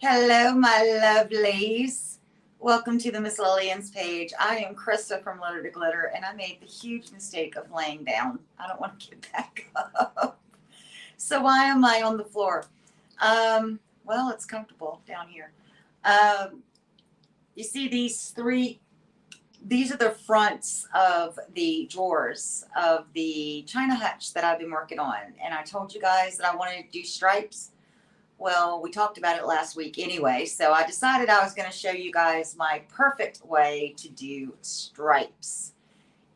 Hello, my lovelies. Welcome to the Miss Lillian's page. I am Crysta from Letter to Glitter, and I made the huge mistake of laying down. I don't want to get back up. So why am I on the floor? Well, it's comfortable down here. You see these three, these are the fronts of the drawers of the China hutch that I've been working on. And I told you guys that I wanted to do stripes. Well, we talked about it last week anyway, so I decided I was going to show you guys my perfect way to do stripes.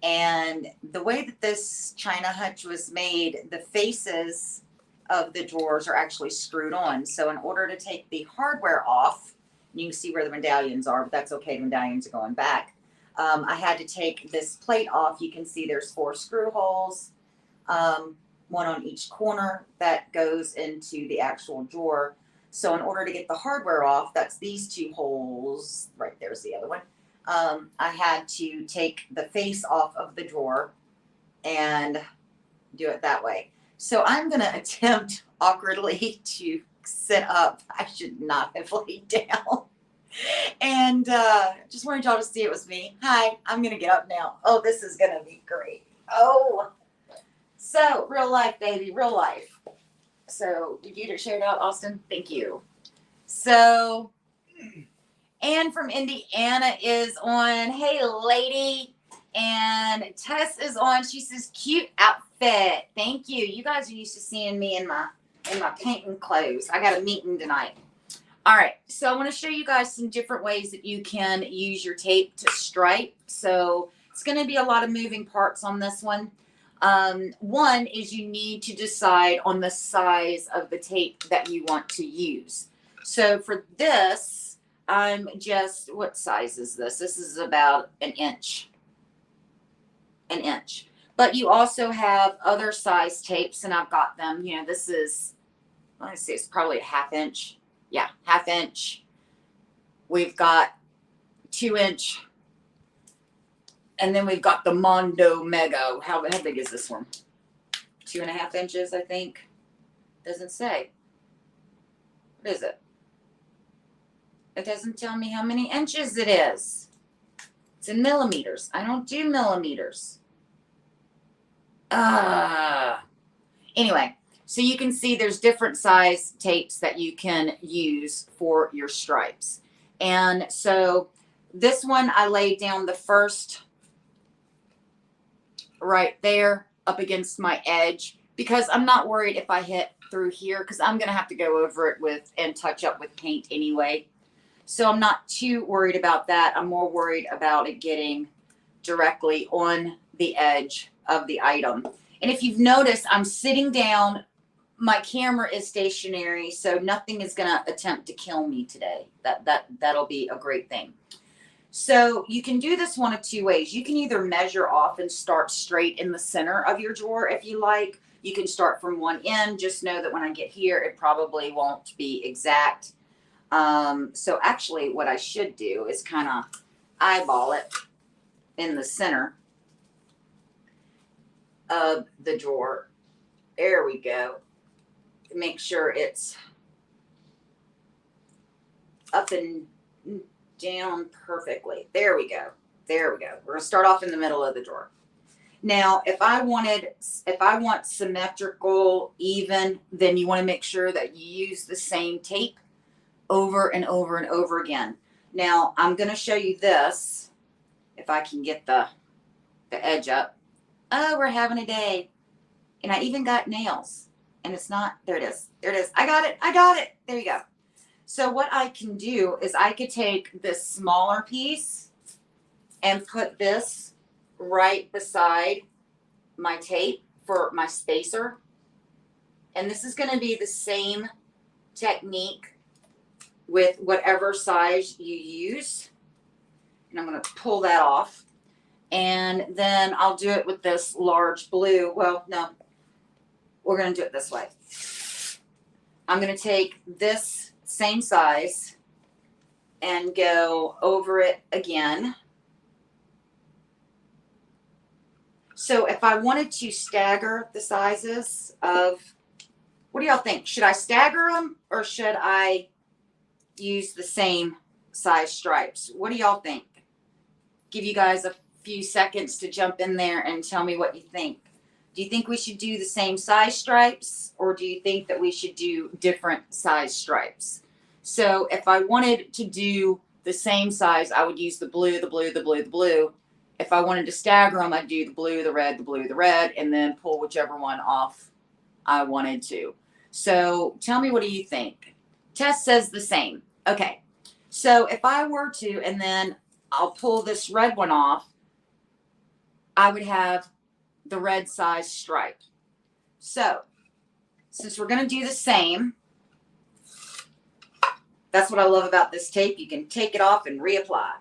And the way that this China hutch was made, the faces of the drawers are actually screwed on. So in order to take the hardware off, you can see where the medallions are, but that's okay, the medallions are going back. I had to take this plate off. You can see there's 4 screw holes. One on each corner that goes into the actual drawer. So in order to get the hardware off, that's these 2 holes. Right there's the other one. I had to take the face off of the drawer and do it that way. So I'm going to attempt awkwardly to sit up. I should not have laid down. And just wanted y'all to see it was me. Hi, I'm going to get up now. Oh, this is going to be great. Oh. So, real life, baby, real life. So, did you get it shared out, Austin? Thank you. So, Anne from Indiana is on. Hey, lady. And Tess is on. She says, cute outfit. Thank you. You guys are used to seeing me in my painting clothes. I got a meeting tonight. All right. So, I want to show you guys some different ways that you can use your tape to stripe. So, it's going to be a lot of moving parts on this one. One is you need to decide on the size of the tape that you want to use. So for this, I'm just, what size is this? This is about an inch. An inch. But you also have other size tapes, and I've got them. You know, this is, let me see, it's probably a 1/2 inch. Yeah, 1/2 inch. We've got 2 inch. And then we've got the Mondo Mego. How big is this one? 2.5 inches, I think. Doesn't say. What is it? It doesn't tell me how many inches it is. It's in millimeters. I don't do millimeters. Anyway, so you can see there's different size tapes that you can use for your stripes. And so this one, I laid down the first right there up against my edge because I'm not worried if I hit through here because I'm going to have to go over it with and touch up with paint anyway. So I'm not too worried about that. I'm more worried about it getting directly on the edge of the item. And if you've noticed, I'm sitting down. My camera is stationary, so nothing is going to attempt to kill me today. That'll be a great thing. So you can do this one of 2 ways. You can either measure off and start straight in the center of your drawer if you like. You can start from one end. Just know that when I get here, it probably won't be exact. So actually what I should do is kind of eyeball it in the center of the drawer. There we go. Make sure it's up and down perfectly. There we go. There we go. We're going to start off in the middle of the drawer. Now, if I want symmetrical, even, then you want to make sure that you use the same tape over and over and over again. Now, I'm going to show you this, if I can get the edge up. Oh, we're having a day. And I even got nails. And it's not, there it is. There it is. I got it. I got it. There you go. So what I can do is I could take this smaller piece and put this right beside my tape for my spacer. And this is going to be the same technique with whatever size you use. And I'm going to pull that off. And then I'll do it with this large blue. Well, no, we're going to do it this way. I'm going to take this same size and go over it again. So if I wanted to stagger the sizes of, what do y'all think? Should I stagger them or should I use the same size stripes. What do y'all think? Give you guys a few seconds to jump in there and tell me what you think. Do you think we should do the same size stripes, or do you think that we should do different size stripes? So if I wanted to do the same size, I would use the blue, the blue, the blue, the blue. If I wanted to stagger them, I'd do the blue, the red, the blue, the red, and then pull whichever one off I wanted to. So tell me, what do you think? Tess says the same. Okay. So if I were to, and then I'll pull this red one off, I would have the red size stripe. So since we're going to do the same, that's what I love about this tape. You can take it off and reapply.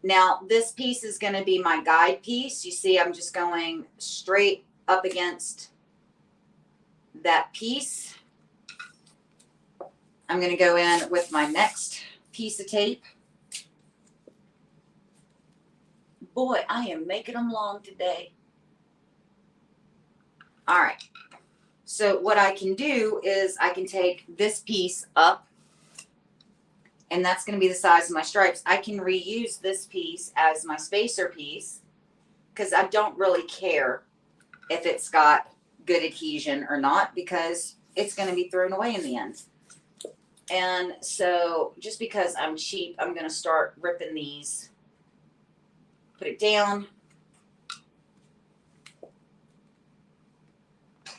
Now this piece is going to be my guide piece. You see, I'm just going straight up against that piece. I'm going to go in with my next piece of tape. Boy, I am making them long today. All right. So what I can do is I can take this piece up, and that's going to be the size of my stripes. I can reuse this piece as my spacer piece because I don't really care if it's got good adhesion or not, because it's going to be thrown away in the end. And so just because I'm cheap, I'm going to start ripping these. Put it down,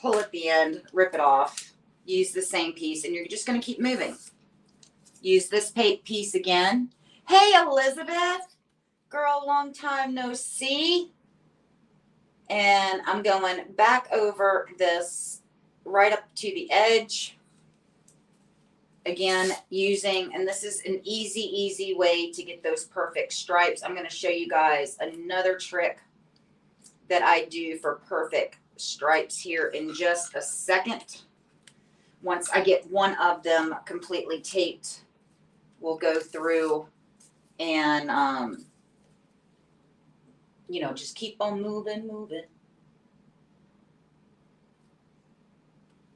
pull at the end, rip it off, use the same piece, and you're just going to keep moving. Use this piece again. Hey, Elizabeth, girl, long time no see. And I'm going back over this right up to the edge. Again, using, and this is an easy way to get those perfect stripes. I'm going to show you guys another trick that I do for perfect stripes here in just a second. Once I get one of them completely taped, we'll go through and, you know, just keep on moving.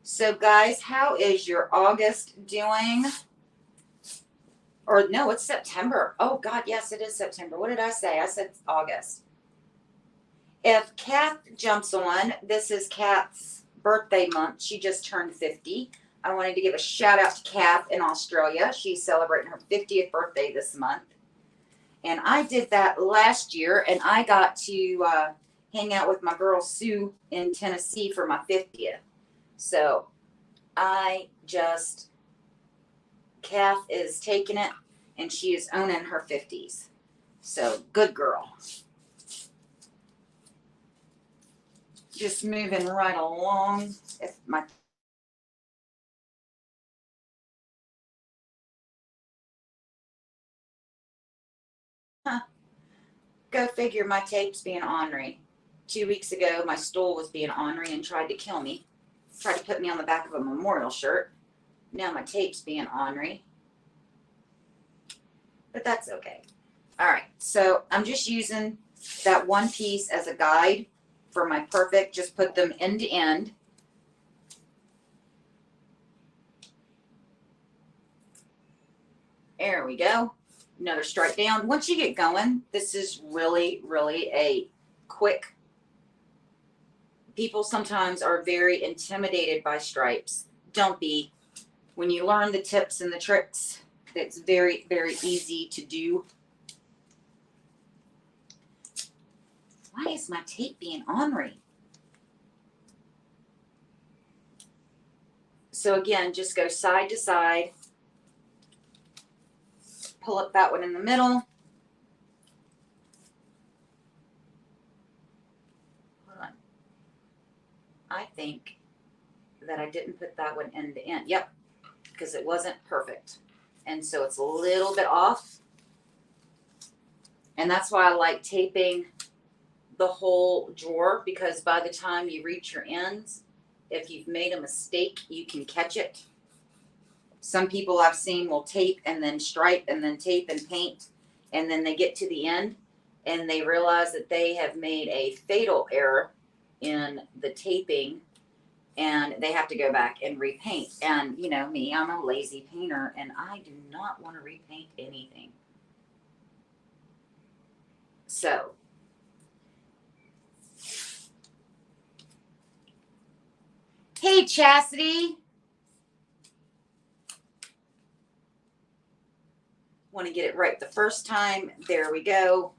So guys, how is your August doing? Or no, it's September. Oh God, yes, it is September. What did I say? I said August. If Kath jumps on, this is Kath's birthday month. She just turned 50. I wanted to give a shout out to Kath in Australia. She's celebrating her 50th birthday this month. And I did that last year, and I got to hang out with my girl Sue in Tennessee for my 50th. So Kath is taking it, and she is owning her 50s. So good girl. Just moving right along. If my Go figure, my tape's being ornery. 2 weeks ago, my stool was being ornery and tried to kill me. Tried to put me on the back of a memorial shirt. Now my tape's being ornery. But that's okay. All right, so I'm just using that one piece as a guide for my perfect. Just put them end to end. There we go. Another stripe down. Once you get going, this is really a quick. People sometimes are very intimidated by stripes. Don't be. When you learn the tips and the tricks, it's very easy to do. Why is my tape being ornery? So again, just go side to side. Pull up that one in the middle. Hold on. I think that I didn't put that one end to end. Yep, because it wasn't perfect. And so it's a little bit off. And that's why I like taping the whole drawer, because by the time you reach your ends, if you've made a mistake, you can catch it. Some people I've seen will tape and then stripe and then tape and paint, and then they get to the end and they realize that they have made a fatal error in the taping, and they have to go back and repaint. And you know me, I'm a lazy painter, and I do not want to repaint anything. So hey, Chastity. Want to get it right the first time. There we go.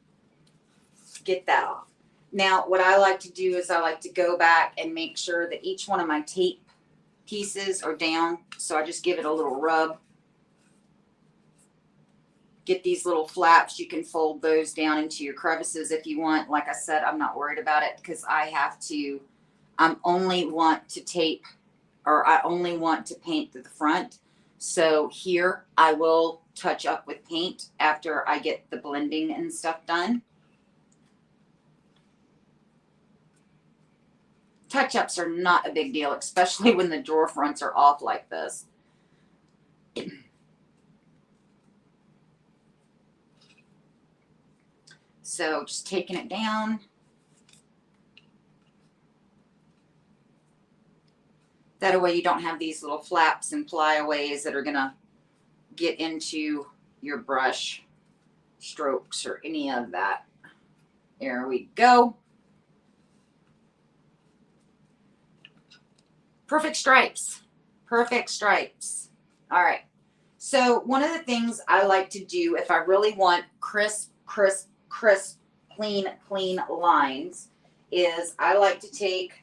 Get that off. Now, what I like to do is I like to go back and make sure that each one of my tape pieces are down. So I just give it a little rub. Get these little flaps. You can fold those down into your crevices if you want. Like I said, I'm not worried about it because I only want to tape, or I only want to paint to the front. So here I will touch up with paint after I get the blending and stuff done. Touch-ups are not a big deal, especially when the drawer fronts are off like this. So just taking it down. That way you don't have these little flaps and flyaways that are going to get into your brush strokes or any of that. There we go. Perfect stripes. Perfect stripes. All right. So one of the things I like to do if I really want crisp, clean lines is I like to take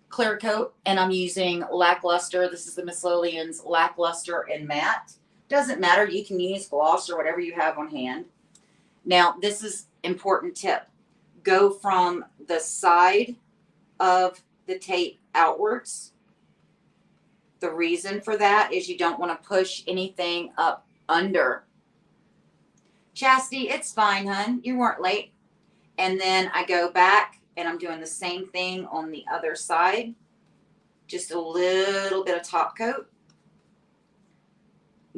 clear coat, and I'm using Lackluster. This is the Miss Lillian's Lackluster and Matte. Doesn't matter. You can use gloss or whatever you have on hand. Now, this is important tip. Go from the side of the tape outwards. The reason for that is you don't want to push anything up under. Chastity, it's fine, hun. You weren't late. And then I go back and I'm doing the same thing on the other side. Just a little bit of top coat.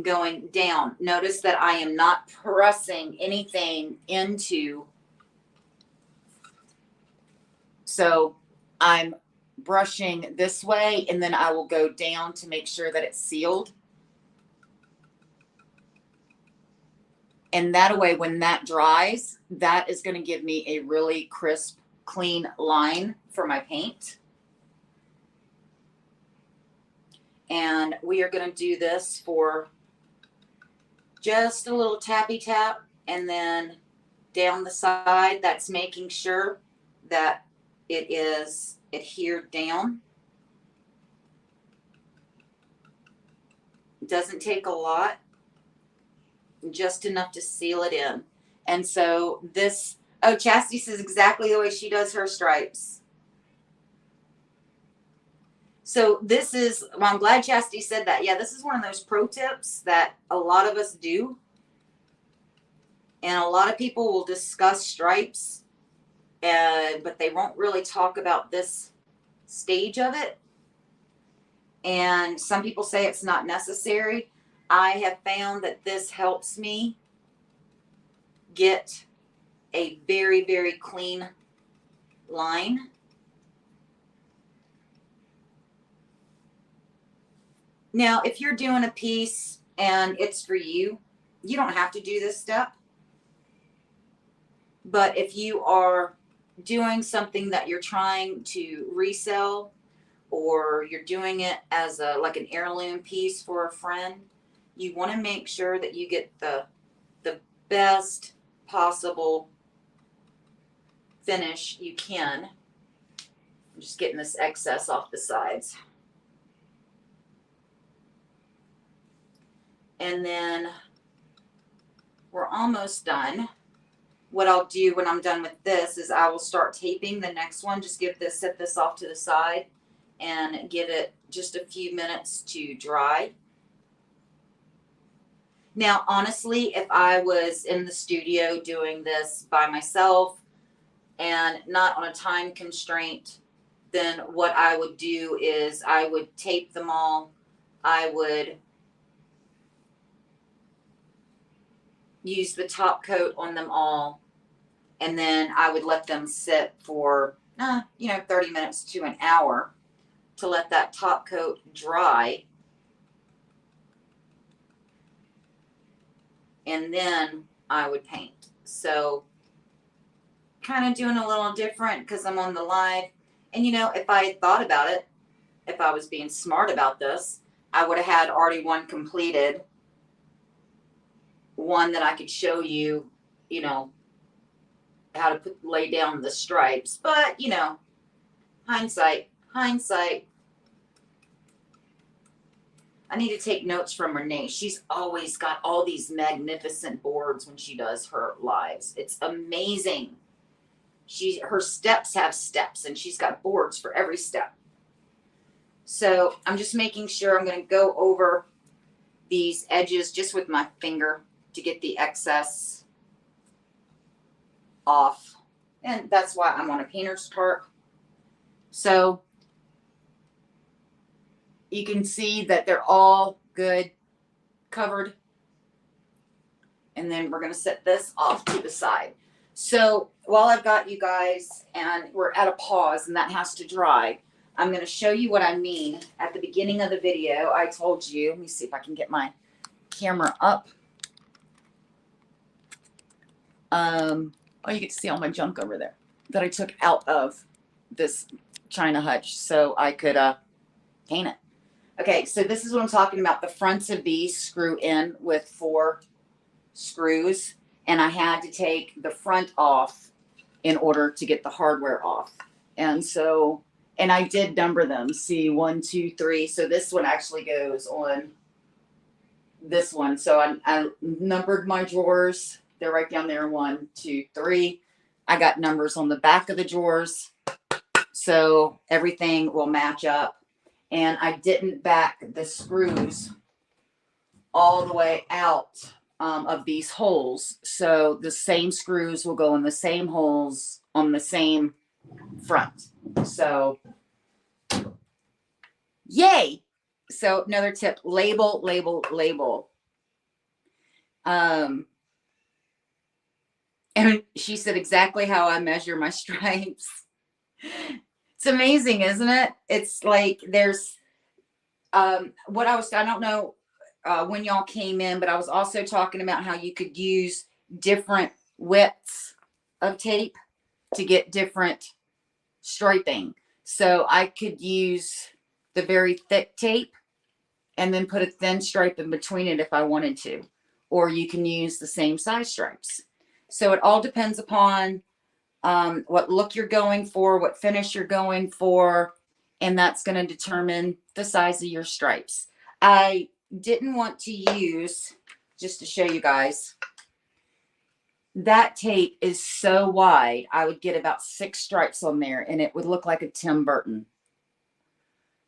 Going down. Notice that I am not pressing anything into. So I'm brushing this way, and then I will go down to make sure that it's sealed. And that way, when that dries, that is going to give me a really crisp, clean line for my paint. And we are going to do this for just a little tappy tap, and then down the side. That's making sure that it is adhered down. It doesn't take a lot, just enough to seal it in. And so this, oh, Chastity says exactly the way she does her stripes. So this is, well, I'm glad Chastity said that. Yeah, this is one of those pro tips that a lot of us do. And a lot of people will discuss stripes, but they won't really talk about this stage of it. And some people say it's not necessary. I have found that this helps me get a very, very clean line. Now, if you're doing a piece and it's for you, you don't have to do this step. But if you are doing something that you're trying to resell, or you're doing it as like an heirloom piece for a friend, you want to make sure that you get the best possible finish you can. I'm just getting this excess off the sides. And then we're almost done. What I'll do when I'm done with this is I will start taping the next one. Just set this off to the side and give it just a few minutes to dry. Now, honestly, if I was in the studio doing this by myself and not on a time constraint, then what I would do is I would tape them all. I would use the top coat on them all, and then I would let them sit for 30 minutes to an hour. to let that top coat dry. And then I would paint. So kind of doing a little different because I'm on the live. And you know, if I had thought about it, if I was being smart about this, I would have had already one completed, one that I could show you, you know, how to lay down the stripes. But, you know, hindsight. I need to take notes from Renee. She's always got all these magnificent boards when she does her lives. It's amazing. Her steps have steps, and she's got boards for every step. So I'm just making sure. I'm going to go over these edges just with my finger to get the excess off. And that's why I'm on a painter's part. So you can see that they're all good covered. And then we're going to set this off to the side. So while I've got you guys and we're at a pause and that has to dry, I'm going to show you what I mean. At the beginning of the video, I told you, let me see if I can get my camera up. Oh, you get to see all my junk over there that I took out of this China hutch so I could paint it. Okay, so this is what I'm talking about. The fronts of these screw in with 4 screws, and I had to take the front off in order to get the hardware off. And so, and I did number them. See, 1, 2, 3. So this one actually goes on this one. So I numbered my drawers. They're right down there. 1, 2, 3. I got numbers on the back of the drawers, so everything will match up. And I didn't back the screws all the way out of these holes. So the same screws will go in the same holes on the same front. So yay. So another tip, label. And she said exactly how I measure my stripes. It's amazing, isn't it? It's like there's I don't know when y'all came in, but I was also talking about how you could use different widths of tape to get different striping. So I could use the very thick tape and then put a thin stripe in between it if I wanted to. Or you can use the same size stripes. So it all depends upon what look you're going for, what finish you're going for, and that's going to determine the size of your stripes. I didn't want to use, just to show you guys, that tape is so wide, I would get about 6 stripes on there, and it would look like a Tim Burton.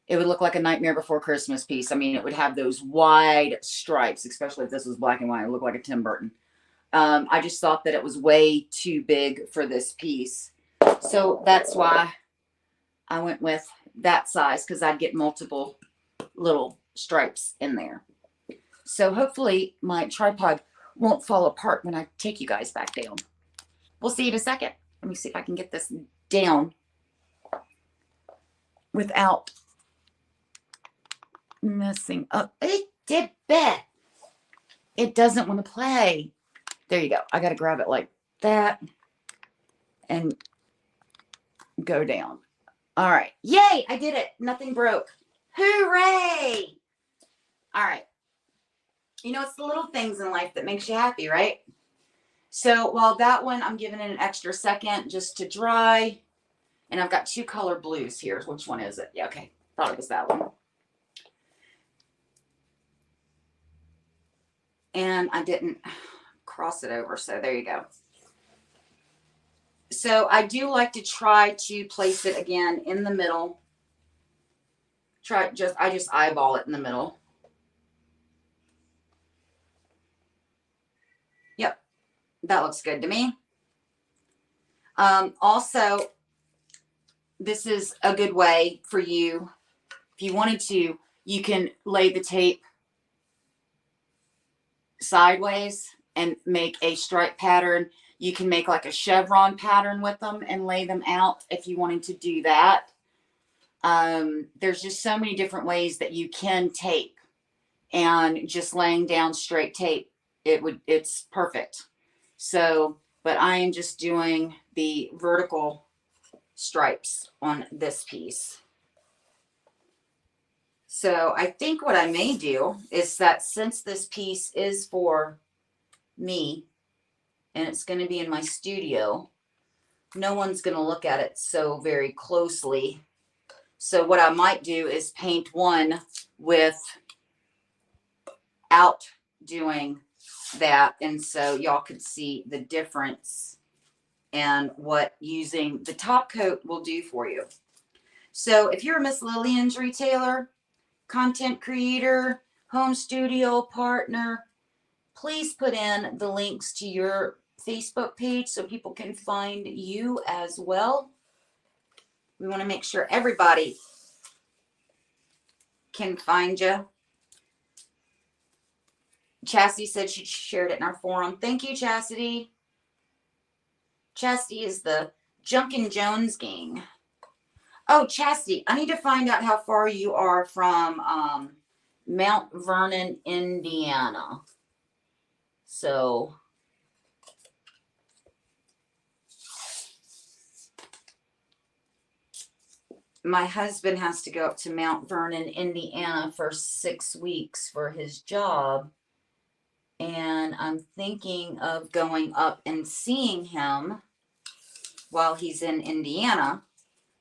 It would look like a Nightmare Before Christmas piece. I mean, it would have those wide stripes, especially if this was black and white. It would look like a Tim Burton. I just thought that it was way too big for this piece. So that's why I went with that size, because I'd get multiple little stripes in there. So hopefully my tripod won't fall apart when I take you guys back down. We'll see you in a second. Let me see if I can get this down without messing up. It did bet. It doesn't want to play. There you go. I got to grab it like that and go down. All right. Yay, I did it. Nothing broke. Hooray. All right. You know, it's the little things in life that makes you happy, right? So while that one, I'm giving it an extra second just to dry. And I've got 2 color blues here. Which one is it? Yeah, okay. Thought it was that one. And I didn't cross it over. So there you go. So I do like to try to place it again in the middle. I just eyeball it in the middle. Yep, that looks good to me. Also, this is a good way for you. If you wanted to, you can lay the tape sideways and make a stripe pattern. You can make like a chevron pattern with them and lay them out if you wanted to do that. There's just so many different ways that you can tape, and just laying down straight tape, it's perfect. So, but I am just doing the vertical stripes on this piece. So I think what I may do is that since this piece is for me and it's going to be in my studio, no one's going to look at it so very closely. So what I might do is paint one without doing that. And so y'all could see the difference and what using the top coat will do for you. So if you're a Miss Lillian's retailer, content creator, home studio partner, please put in the links to your Facebook page so people can find you as well. We want to make sure everybody can find you. Chastity said she shared it in our forum. Thank you, Chastity. Chastity is the Junkin' Jones gang. Oh, Chastity, I need to find out how far you are from Mount Vernon, Indiana. So my husband has to go up to Mount Vernon, Indiana for 6 weeks for his job. And I'm thinking of going up and seeing him while he's in Indiana.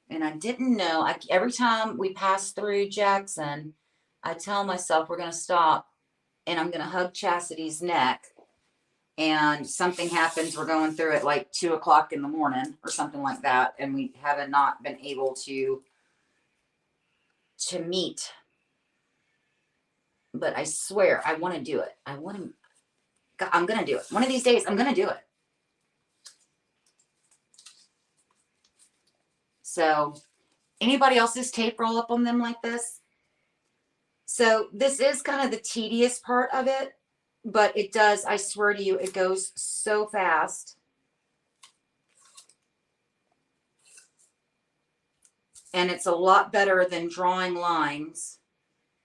And I didn't know, every time we pass through Jackson, I tell myself we're going to stop and I'm going to hug Chastity's neck. And something happens, we're going through at like 2 o'clock in the morning or something like that. And we haven't not been able to meet. But I swear, I want to do it. I'm going to do it. One of these days, I'm going to do it. So, anybody else's tape roll up on them like this? So, this is kind of the tedious part of it. But it does, I swear to you, it goes so fast. And it's a lot better than drawing lines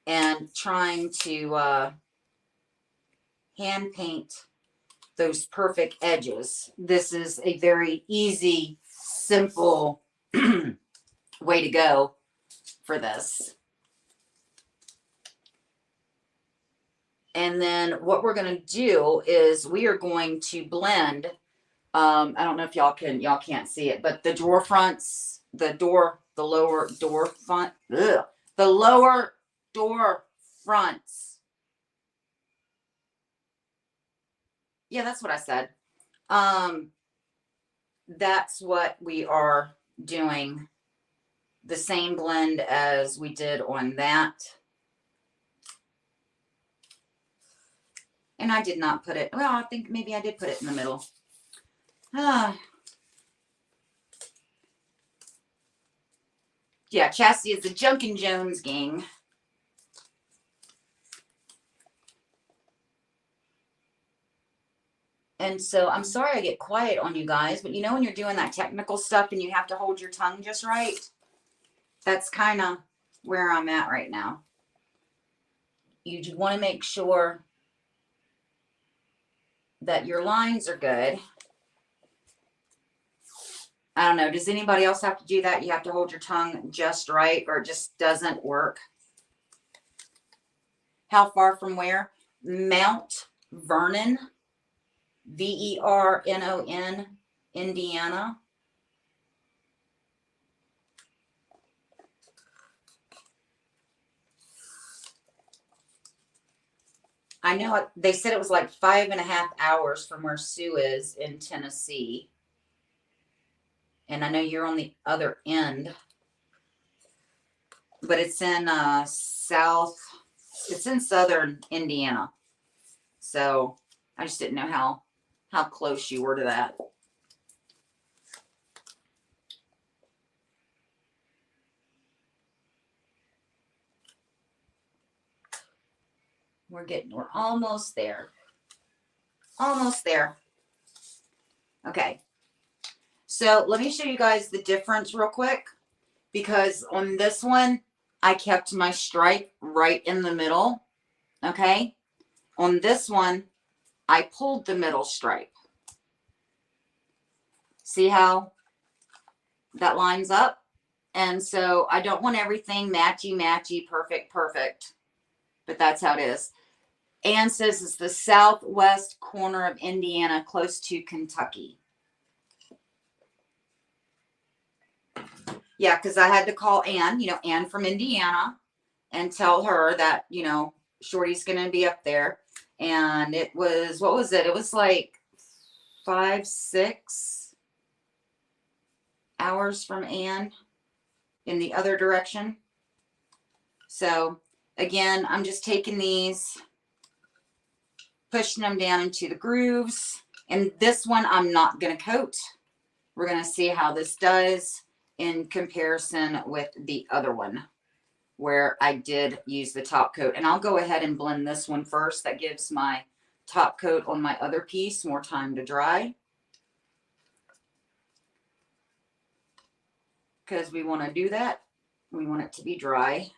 and trying to hand paint those perfect edges. This is a very easy, simple way to go for this. And then what we're going to do is we are going to blend. I don't know if y'all can't see it, but the drawer fronts, the lower door front, the lower door fronts. Yeah, that's what I said. That's what we are doing. The same blend as we did on that. And I did not put it, well, I think maybe I did put it in the middle. Yeah, Chastity is the Junkin' Jones gang. And so I'm sorry I get quiet on you guys, but you know when you're doing that technical stuff and you have to hold your tongue just right? That's kind of where I'm at right now. You just want to make sure that your lines are good. I don't know. Does anybody else have to do that? You have to hold your tongue just right, or it just doesn't work. How far from where? Mount Vernon, Vernon, Indiana. I know they said it was like 5.5 hours from where Sue is in Tennessee. And I know you're on the other end. But it's in southern Indiana. So I just didn't know how close you were to that. We're almost there. Almost there. Okay. So let me show you guys the difference real quick. because on this one, I kept my stripe right in the middle, okay? On this one, I pulled the middle stripe. See how that lines up? And so I don't want everything matchy, perfect, but that's how it is. Anne says it's the southwest corner of Indiana, close to Kentucky. Yeah, because I had to call Anne, Anne from Indiana, and tell her that, Shorty's going to be up there. And it was, what was it? It was like 5-6 hours from Anne in the other direction. So again, I'm just taking these, pushing them down into the grooves. And this one I'm not going to coat. We're going to see how this does in comparison with the other one where I did use the top coat. And I'll go ahead and blend this one first. That gives my top coat on my other piece more time to dry, because we want to do that. We want it to be dry.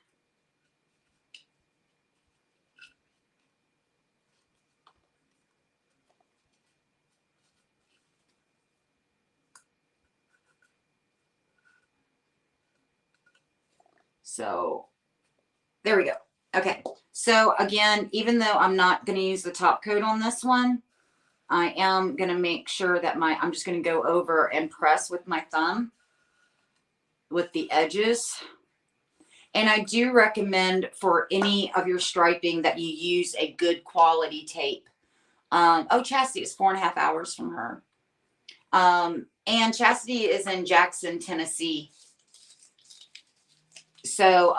So there we go. Okay. So again, even though I'm not going to use the top coat on this one, I am going to make sure that I'm just going to go over and press with my thumb with the edges. And I do recommend for any of your striping that you use a good quality tape. Oh, Chastity is 4.5 hours from her. And Chastity is in Jackson, Tennessee. So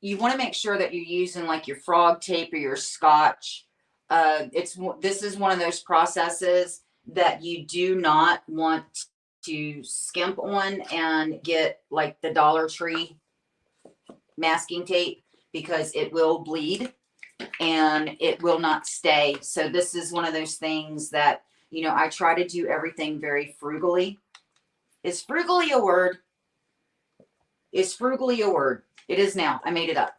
you want to make sure that you're using like your frog tape or your scotch. This is one of those processes that you do not want to skimp on and get like the Dollar Tree masking tape, because it will bleed and it will not stay. So this is one of those things that, I try to do everything very frugally. Is frugally a word? Is frugally a word? It is now. I made it up.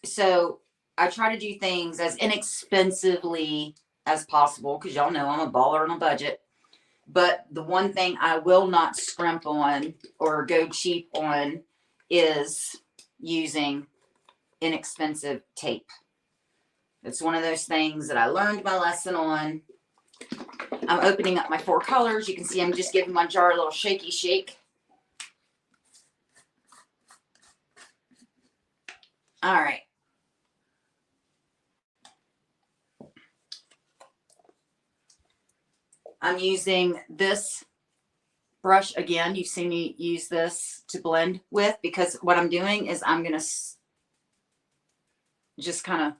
So I try to do things as inexpensively as possible, because y'all know I'm a baller on a budget. But the one thing I will not scrimp on or go cheap on is using inexpensive tape. It's one of those things that I learned my lesson on. I'm opening up my 4 colors. You can see I'm just giving my jar a little shaky shake. All right. I'm using this brush again. You've seen me use this to blend with, because what I'm doing is I'm going to just kind of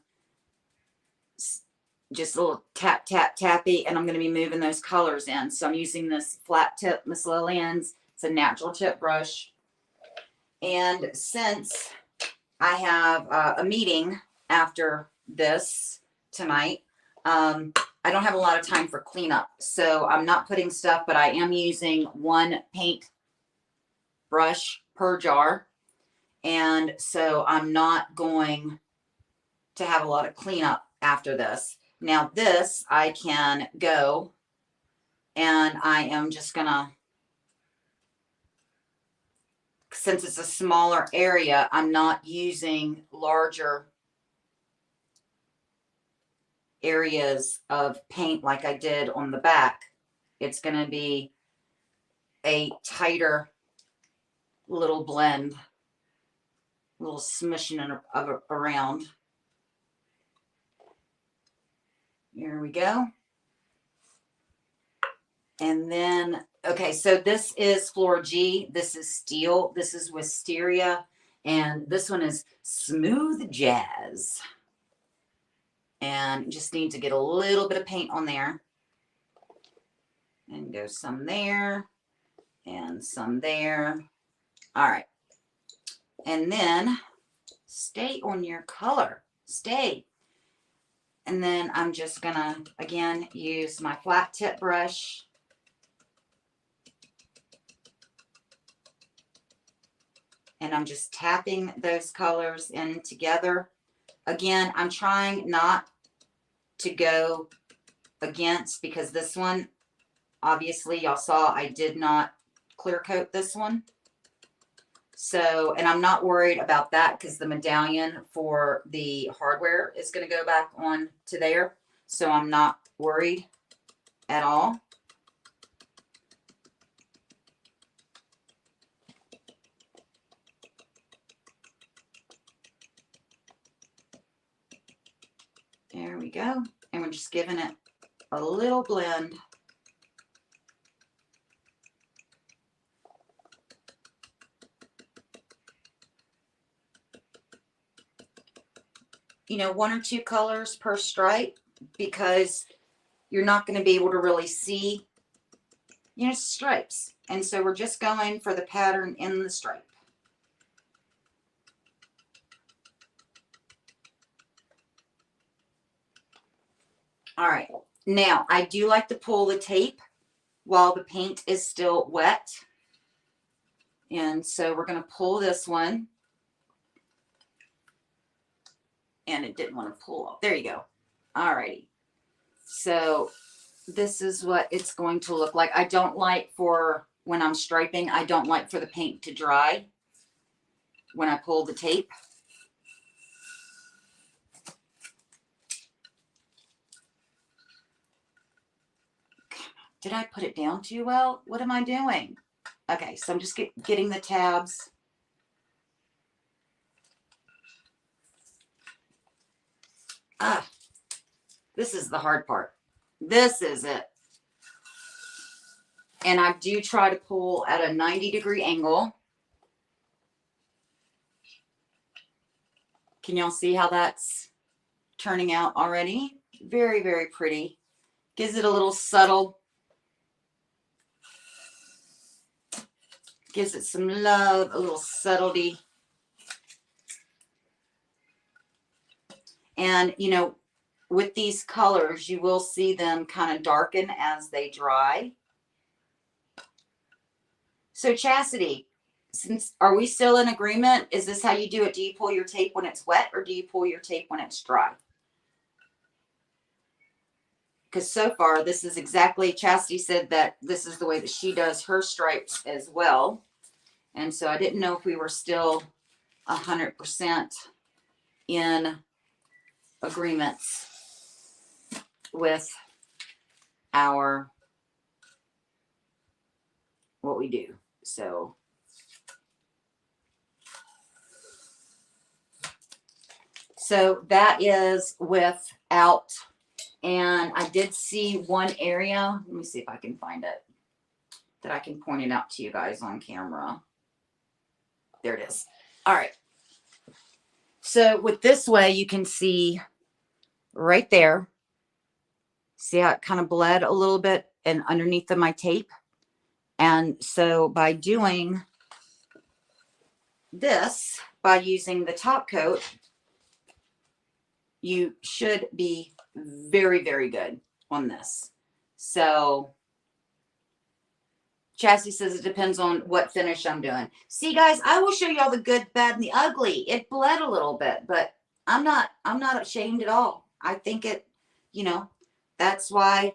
just a little tappy, and I'm going to be moving those colors in. So I'm using this flat tip Miss Lillian's. It's a natural tip brush. And since I have a meeting after this tonight, I don't have a lot of time for cleanup. So I'm not putting stuff, but I am using 1 paint brush per jar. And so I'm not going to have a lot of cleanup after this. Now this, I can go and I am just gonna, since it's a smaller area, I'm not using larger areas of paint like I did on the back. It's going to be a tighter little blend, a little smushing around. Here we go. And then, okay, so this is Flora G. This is Steel. This is Wisteria. And this one is Smooth Jazz. And just need to get a little bit of paint on there. And go some there. And some there. All right. And then stay on your color. Stay. And then I'm just going to, again, use my flat tip brush. And I'm just tapping those colors in together. Again, I'm trying not to go against, because this one, obviously y'all saw I did not clear coat this one. So, and I'm not worried about that because the medallion for the hardware is going to go back on to there. So I'm not worried at all. There we go. And we're just giving it a little blend. You know, 1 or 2 colors per stripe, because you're not going to be able to really see, you know, stripes. And so we're just going for the pattern in the stripe. All right. Now, I do like to pull the tape while the paint is still wet. And so we're going to pull this one. And it didn't want to pull off. There you go. All righty. So this is what it's going to look like. I don't like, for when I'm striping, I don't like for the paint to dry when I pull the tape. Did I put it down too well? What am I doing? Okay, so I'm just getting the tabs. This is the hard part. This is it. And I do try to pull at a 90-degree angle. Can y'all see how that's turning out already? Very, very pretty. Gives it a little subtle. Gives it some love, a little subtlety. And, you know, with these colors, you will see them kind of darken as they dry. So Chastity, are we still in agreement? Is this how you do it? Do you pull your tape when it's wet, or do you pull your tape when it's dry? Because so far, this is exactly, Chastity said that this is the way that she does her stripes as well. And so I didn't know if we were still 100% in agreements with our, what we do. So that is without, and I did see one area. Let me see if I can find it, that I can point it out to you guys on camera. There it is. All right. So with this way, you can see right there. See how it kind of bled a little bit and underneath of my tape. And so by doing this, by using the top coat, you should be very, very good on this. So Chastity says it depends on what finish I'm doing. See, guys, I will show you all the good, bad, and the ugly. It bled a little bit, but I'm not ashamed at all. I think it, you know, that's why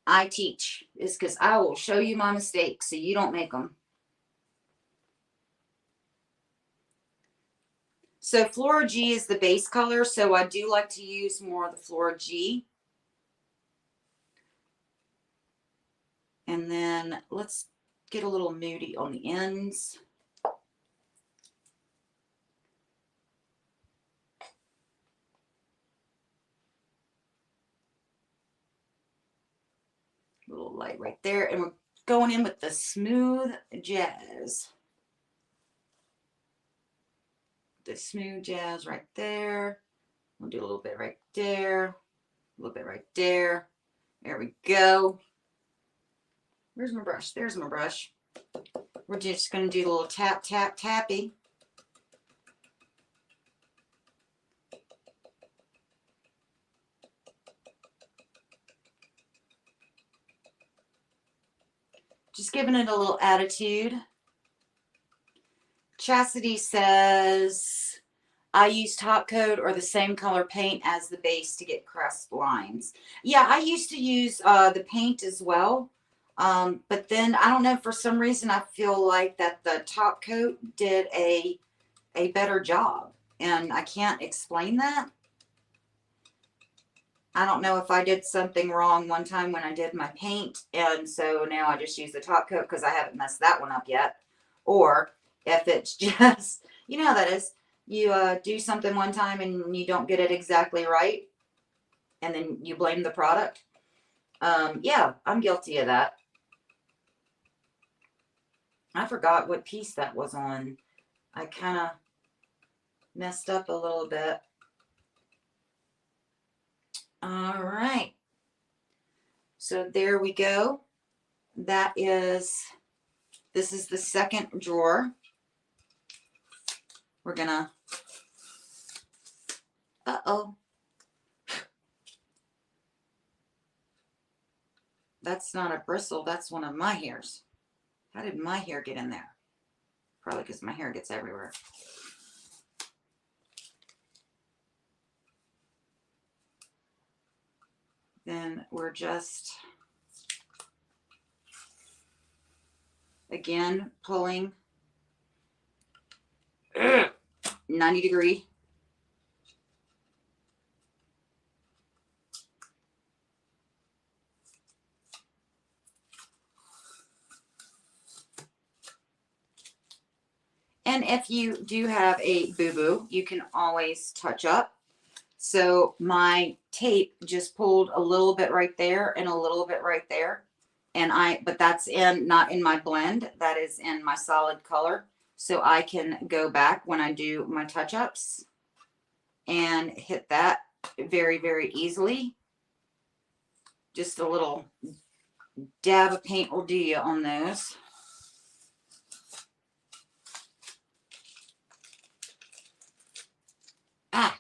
I teach, is because I will show you my mistakes so you don't make them. So Flora G is the base color, so I do like to use more of the Flora G. And then let's get a little moody on the ends. A little light right there. And we're going in with the Smooth Jazz. The Smooth Jazz right there. We'll do a little bit right there. A little bit right there. There we go. Where's my brush? There's my brush. We're just going to do a little tap, tap, tappy. Just giving it a little attitude. Chastity says, I use top coat or the same color paint as the base to get crisp lines. Yeah, I used to use the paint as well. But then I don't know, for some reason I feel like that the top coat did a better job. And I can't explain that. I don't know if I did something wrong one time when I did my paint, and so now I just use the top coat because I haven't messed that one up yet. Or if it's just, you know how that is. You do something one time and you don't get it exactly right, and then you blame the product. Yeah, I'm guilty of that. I forgot what piece that was on. I kind of messed up a little bit. All right. So there we go. That is, this is the second drawer. We're gonna, uh-oh. That's not a bristle, that's one of my hairs. How did my hair get in there? Probably because my hair gets everywhere. Then we're just, again, pulling 90 degree. And if you do have a boo-boo, you can always touch up. So my tape just pulled a little bit right there and a little bit right there. And but that's not in my blend. That is in my solid color. So I can go back when I do my touch-ups and hit that very, very easily. Just a little dab of paint will do you on those. Ah,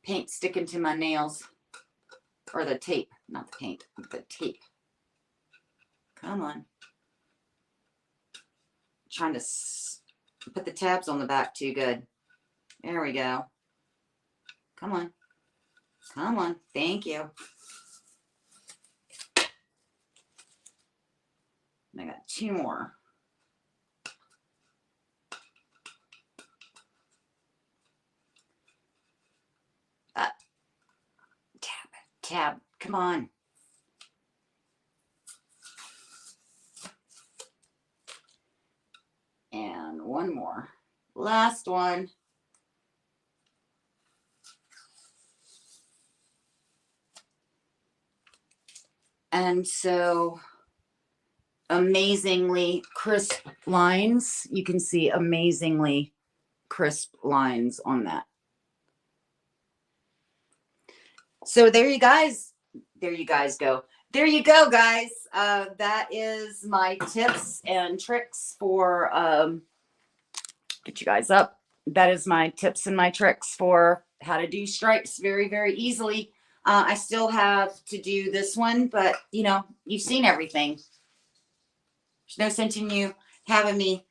paint sticking to my nails. Or the tape, not the paint, the tape. Come on. Trying to put the tabs on the back too good. There we go. Come on. Come on. Thank you. And I got two more. Tab. Come on. And one more. Last one. And so amazingly crisp lines. You can see amazingly crisp lines on that. So there you guys go. There you go, guys. That is my tips and tricks for, get you guys up. That is my tips and my tricks for how to do stripes very, very easily. I still have to do this one, but you know, you've seen everything. There's no sense in you having me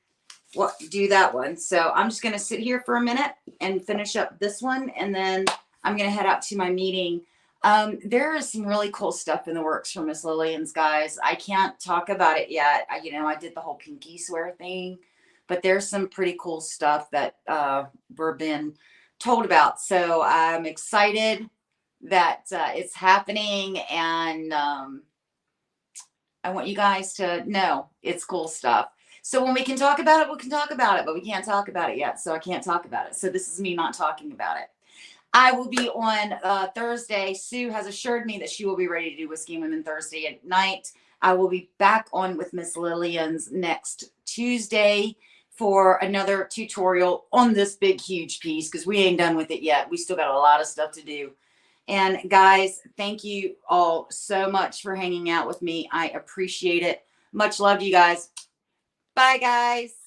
do that one. So I'm just going to sit here for a minute and finish up this one, and then I'm going to head out to my meeting. There is some really cool stuff in the works for Miss Lillian's, guys. I can't talk about it yet. I did the whole pinky swear thing, but there's some pretty cool stuff that we're being told about. So I'm excited that it's happening, and I want you guys to know it's cool stuff. So when we can talk about it, we can talk about it, but we can't talk about it yet. So I can't talk about it. So this is me not talking about it. I will be on Thursday. Sue has assured me that she will be ready to do Whiskey and Women Thursday at night. I will be back on with Miss Lillian's next Tuesday for another tutorial on this big, huge piece, because we ain't done with it yet. We still got a lot of stuff to do. And guys, thank you all so much for hanging out with me. I appreciate it. Much love to you guys. Bye, guys.